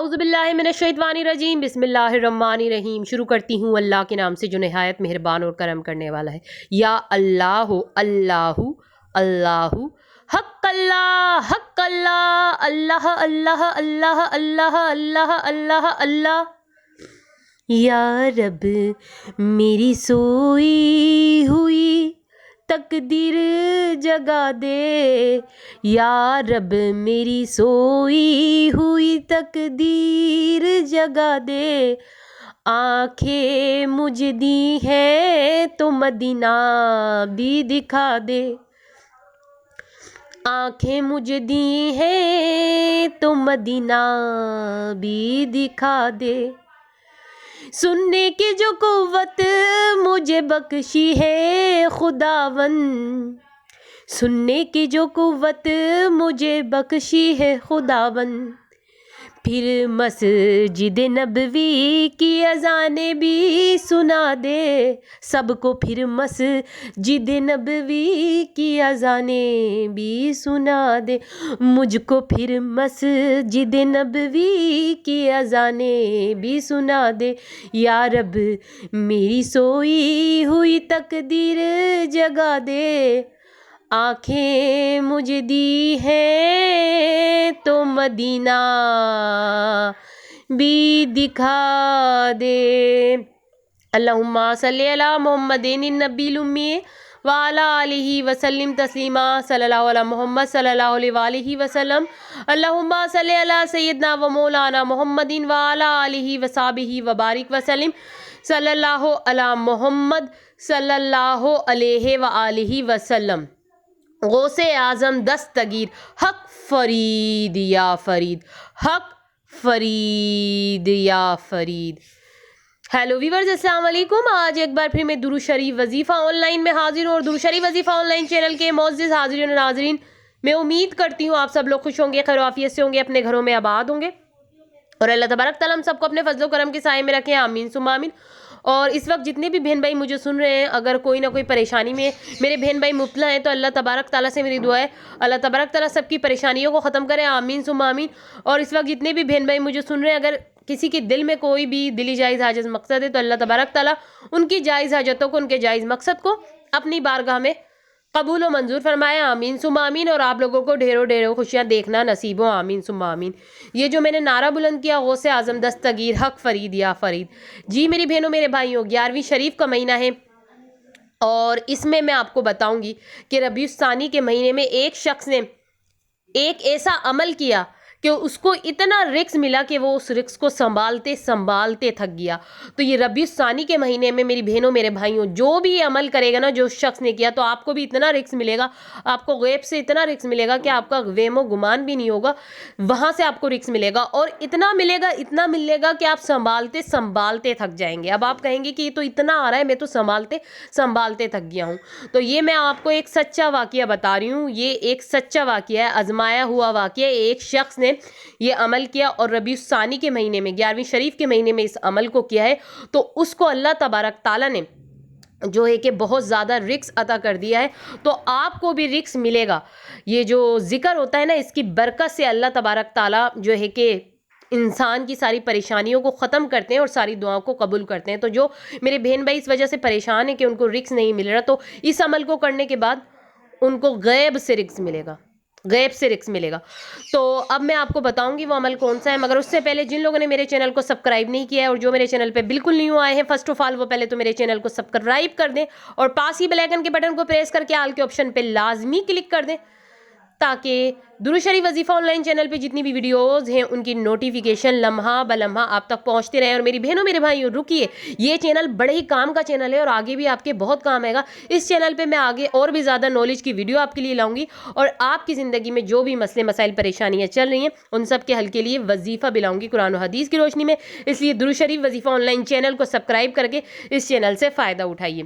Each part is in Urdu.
اعوذ باللہ من الشیطان الرجیم بسم اللہ الرحمن الرحیم۔ شروع کرتی ہوں اللہ کے نام سے جو نہایت مہربان اور کرم کرنے والا ہے۔ یا اللہ اللہ اللہ حق اللہ حق اللہ اللہ اللہ اللہ اللہ اللہ اللہ اللہ۔ یا رب میری سوئی ہوئی تقدیر جگا دے، یا رب میری سوئی ہوئی تقدیر جگا دے، آنکھیں مجھے دی ہیں تو مدینہ بھی دکھا دے، آنکھیں مجھے دی ہیں تو مدینہ بھی دکھا دے، سننے کی جو قوت مجھے بخشی ہے خداون، سننے کی جو قوت مجھے بخشی ہے خداون، پھر مسجد نبوی کی اذانیں بھی سنا دے سب کو، پھر مسجد نبوی کی اذانیں بھی سنا دے مجھ کو، پھر مسجد نبوی کی اذانیں بھی سنا دے، یا رب میری سوئی ہوئی تقدیر جگا دے، آنکھیں مجھے دی ہیں تو مدینہ بھی دکھا دے۔ اللہم صلی علی محمد النبی الامی وعلی آلہ وسلم تسلیما، صلی اللہ علی محمد صلی اللہ علیہ وآلہ وسلم۔ اللہم صلی علی سیدنا و مولانا محمد وعلی آلہ وصحبہ وبارک وسلم، صلی اللہ علی محمد صلی اللہ علیہ وآلہ وسلم۔ غوث اعظم دستگیر حق فرید یا فرید، حق فرید یا فرید۔ ہیلو ویورز، السلام علیکم۔ آج ایک بار پھر میں درود شریف وظیفہ آن لائن میں حاضر ہوں، اور درود شریف وظیفہ آن لائن چینل کے معزز حاضرین و ناظرین، میں امید کرتی ہوں آپ سب لوگ خوش ہوں گے، خیر و عافیت سے ہوں گے، اپنے گھروں میں آباد ہوں گے، اور اللہ تبارک تعالیٰ ہم سب کو اپنے فضل و کرم کے سائے میں رکھیں، آمین ثم آمین۔ اور اس وقت جتنے بھی بہن بھائی مجھے سن رہے ہیں، اگر کوئی نہ کوئی پریشانی میں میرے بہن بھائی مبتلا ہیں، تو اللہ تبارک تعالیٰ سے میری دعا ہے اللہ تبارک تعالیٰ سب کی پریشانیوں کو ختم کرے، آمین ثم آمین۔ اور اس وقت جتنے بھی بہن بھائی مجھے سن رہے ہیں، اگر کسی کے دل میں کوئی بھی دلی جائز حاجت مقصد ہے، تو اللہ تبارک تعالیٰ ان کی جائز حاجتوں کو، ان کے جائز مقصد کو اپنی بارگاہ میں قبول و منظور فرمائے، آمین ثم آمین۔ اور آپ لوگوں کو ڈھیروں ڈھیروں خوشیاں دیکھنا نصیب ہو، آمین ثم آمین۔ یہ جو میں نے نعرہ بلند کیا، غوث اعظم دستگیر حق فرید یا فرید، جی میری بہنوں میرے بھائیوں، 11ویں شریف کا مہینہ ہے، اور اس میں آپ کو بتاؤں گی کہ ربیع الثانی کے مہینے میں ایک شخص نے ایک ایسا عمل کیا کہ اس کو اتنا رزق ملا کہ وہ اس رزق کو سنبھالتے سنبھالتے تھک گیا۔ تو یہ ربیع الثانی کے مہینے میں میری بہنوں میرے بھائیوں، جو بھی یہ عمل کرے گا نا، جو شخص نے کیا، تو آپ کو بھی اتنا رزق ملے گا، آپ کو غیب سے اتنا رزق ملے گا کہ آپ کا وہم و گمان بھی نہیں ہوگا، وہاں سے آپ کو رزق ملے گا، اور اتنا ملے گا کہ آپ سنبھالتے سنبھالتے تھک جائیں گے۔ اب آپ کہیں گے کہ یہ تو اتنا آ رہا ہے، میں تو سنبھالتے سنبھالتے تھک گیا ہوں۔ تو یہ میں آپ کو ایک سچا واقعہ بتا رہی ہوں، یہ ایک سچا واقعہ ہے، آزمایا ہوا واقعہ ہے۔ ایک شخص نے یہ عمل کیا، اور ربیع الثانی کے مہینے میں، 11ویں شریف کے مہینے میں اس عمل کو کیا ہے، تو اس کو اللہ تبارک تعالیٰ نے جو ہے کہ بہت زیادہ رزق عطا کر دیا ہے۔ تو آپ کو بھی رزق ملے گا۔ یہ جو ذکر ہوتا ہے نا، اس کی برکت سے اللہ تبارک تعالیٰ جو ہے کہ انسان کی ساری پریشانیوں کو ختم کرتے ہیں اور ساری دعاؤں کو قبول کرتے ہیں۔ تو جو میرے بہن بھائی اس وجہ سے پریشان ہیں کہ ان کو رزق نہیں مل رہا، تو اس عمل کو کرنے کے بعد ان کو غیب سے رزق ملے گا، غیب سے رزق ملے گا۔ تو اب میں آپ کو بتاؤں گی وہ عمل کون سا ہے، مگر اس سے پہلے جن لوگوں نے میرے چینل کو سبسکرائب نہیں کیا ہے، اور جو میرے چینل پہ بالکل نیو آئے ہیں، فرسٹ آف آل وہ پہلے تو میرے چینل کو سبسکرائب کر دیں، اور پاس ہی بیل آئیکن کے بٹن کو پریس کر کے آل کے آپشن پہ لازمی کلک کر دیں، تاکہ درود شریف وظیفہ آن لائن چینل پہ جتنی بھی ویڈیوز ہیں ان کی نوٹیفیکیشن لمحہ بلمحہ آپ تک پہنچتے رہیں۔ اور میری بہنوں میرے بھائیوں، رکیے، یہ چینل بڑے ہی کام کا چینل ہے، اور آگے بھی آپ کے بہت کام آئے گا۔ اس چینل پہ میں آگے اور بھی زیادہ نالج کی ویڈیو آپ کے لیے لاؤں گی، اور آپ کی زندگی میں جو بھی مسئلے مسائل پریشانیاں چل رہی ہیں ان سب کے حل کے لیے وظیفہ بھی لاؤں گی قرآن و حدیث کی روشنی میں۔ اس لیے درود شریف وظیفہ آن لائن چینل کو سبسکرائب کر کے اس چینل سے فائدہ اٹھائیے۔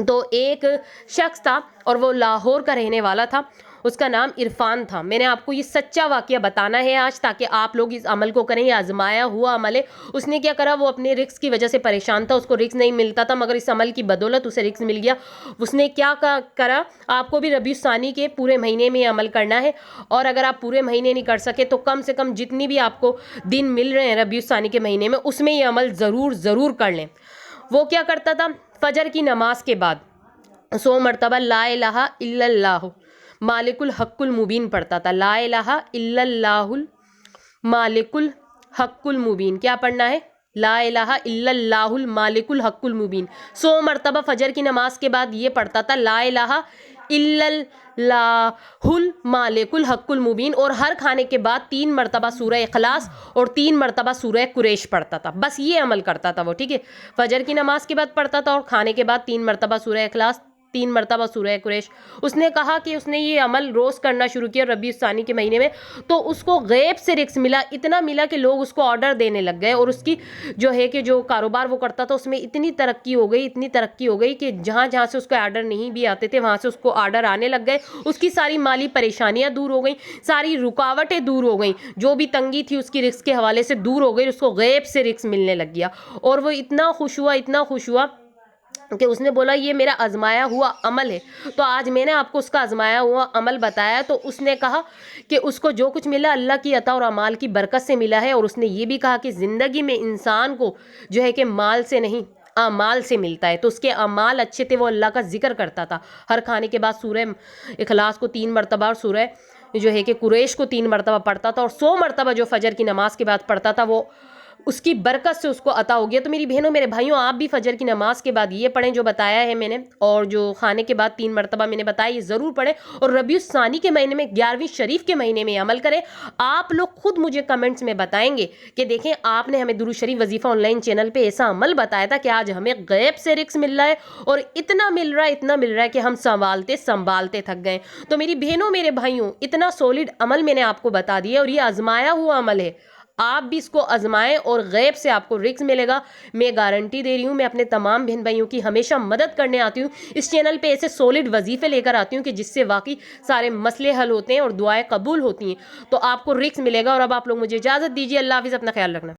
تو ایک شخص تھا، اور وہ لاہور کا رہنے والا تھا، اس کا نام عرفان تھا. میں نے آپ کو یہ سچا واقعہ بتانا ہے آج تاکہ آپ لوگ اس عمل کو کریں. یہ آزمایا ہوا عمل ہے. اس نے کیا کرا, وہ اپنے رزق کی وجہ سے پریشان تھا, اس کو رزق نہیں ملتا تھا, مگر اس عمل کی بدولت اسے رزق مل گیا. اس نے کیا کرا, آپ کو بھی ربیع الثانی کے پورے مہینے میں عمل کرنا ہے, اور اگر آپ پورے مہینے نہیں کر سکے تو کم سے کم جتنی بھی آپ کو دن مل رہے ہیں ربیع الثانی کے مہینے میں, اس میں یہ عمل ضرور کر لیں. وہ کیا کرتا تھا, فجر کی نماز کے بعد 100 مرتبہ لا الہ الا اللہ مالک الحق المبین پڑھتا تھا. لا الہ الا اللہ مالک الحق المبین. کیا پڑھنا ہے؟ لا الہ الا اللہ المالک الحق المبین. 100 مرتبہ فجر کی نماز کے بعد یہ پڑھتا تھا, لا الہ الا اللہ المالک الحق المبین. اور ہر کھانے کے بعد 3 مرتبہ سورہ اخلاص اور 3 مرتبہ سورہ قریش پڑھتا تھا. بس یہ عمل کرتا تھا وہ, ٹھیک ہے. فجر کی نماز کے بعد پڑھتا تھا اور کھانے کے بعد 3 مرتبہ سورہ اخلاص, 3 مرتبہ سورہ قریش. اس نے کہا کہ اس نے یہ عمل روز کرنا شروع کیا ربیع الثانی کے مہینے میں, تو اس کو غیب سے رزق ملا. اتنا ملا کہ لوگ اس کو آرڈر دینے لگ گئے, اور اس کی جو ہے کہ جو کاروبار وہ کرتا تھا اس میں اتنی ترقی ہو گئی کہ جہاں سے اس کو آرڈر نہیں بھی آتے تھے وہاں سے اس کو آرڈر آنے لگ گئے. اس کی ساری مالی پریشانیاں دور ہو گئیں, ساری رکاوٹیں دور ہو گئیں, جو بھی تنگی تھی اس کی رزق کے حوالے سے دور ہو گئی. اس کو غیب سے رزق ملنے لگ گیا, اور وہ اتنا خوش ہوا کہ اس نے بولا یہ میرا آزمایا ہوا عمل ہے. تو آج میں نے آپ کو اس کا آزمایا ہوا عمل بتایا. تو اس نے کہا کہ اس کو جو کچھ ملا اللہ کی عطا اور اعمال کی برکت سے ملا ہے. اور اس نے یہ بھی کہا کہ زندگی میں انسان کو جو ہے کہ مال سے نہیں اعمال سے ملتا ہے. تو اس کے اعمال اچھے تھے, وہ اللہ کا ذکر کرتا تھا. ہر کھانے کے بعد سورہ اخلاص کو 3 مرتبہ اور سورہ جو ہے کہ قریش کو 3 مرتبہ پڑھتا تھا, اور 100 مرتبہ جو فجر کی نماز کے بعد پڑھتا تھا وہ اس کی برکت سے اس کو عطا ہو گیا. تو میری بہنوں میرے بھائیوں, آپ بھی فجر کی نماز کے بعد یہ پڑھیں جو بتایا ہے میں نے, اور جو کھانے کے بعد 3 مرتبہ میں نے بتایا یہ ضرور پڑھیں. اور ربیع الثانی کے مہینے میں 11ویں شریف کے مہینے میں عمل کریں. آپ لوگ خود مجھے کمنٹس میں بتائیں گے کہ دیکھیں آپ نے ہمیں درود شریف وظیفہ آن لائن چینل پہ ایسا عمل بتایا تھا کہ آج ہمیں غیب سے رزق مل رہا ہے, اور اتنا مل رہا ہے کہ ہم سنبھالتے تھک گئے. تو میری بہنوں میرے بھائیوں, اتنا سولڈ عمل میں نے آپ کو بتا دیا, اور یہ آزمایا ہوا عمل ہے. آپ بھی اس کو آزمائیں اور غیب سے آپ کو رزق ملے گا. میں گارنٹی دے رہی ہوں. میں اپنے تمام بہن بھائیوں کی ہمیشہ مدد کرنے آتی ہوں. اس چینل پہ ایسے سولڈ وظیفے لے کر آتی ہوں کہ جس سے واقعی سارے مسئلے حل ہوتے ہیں اور دعائیں قبول ہوتی ہیں. تو آپ کو رزق ملے گا. اور اب آپ لوگ مجھے اجازت دیجیے. اللہ حافظ, اپنا خیال رکھنا.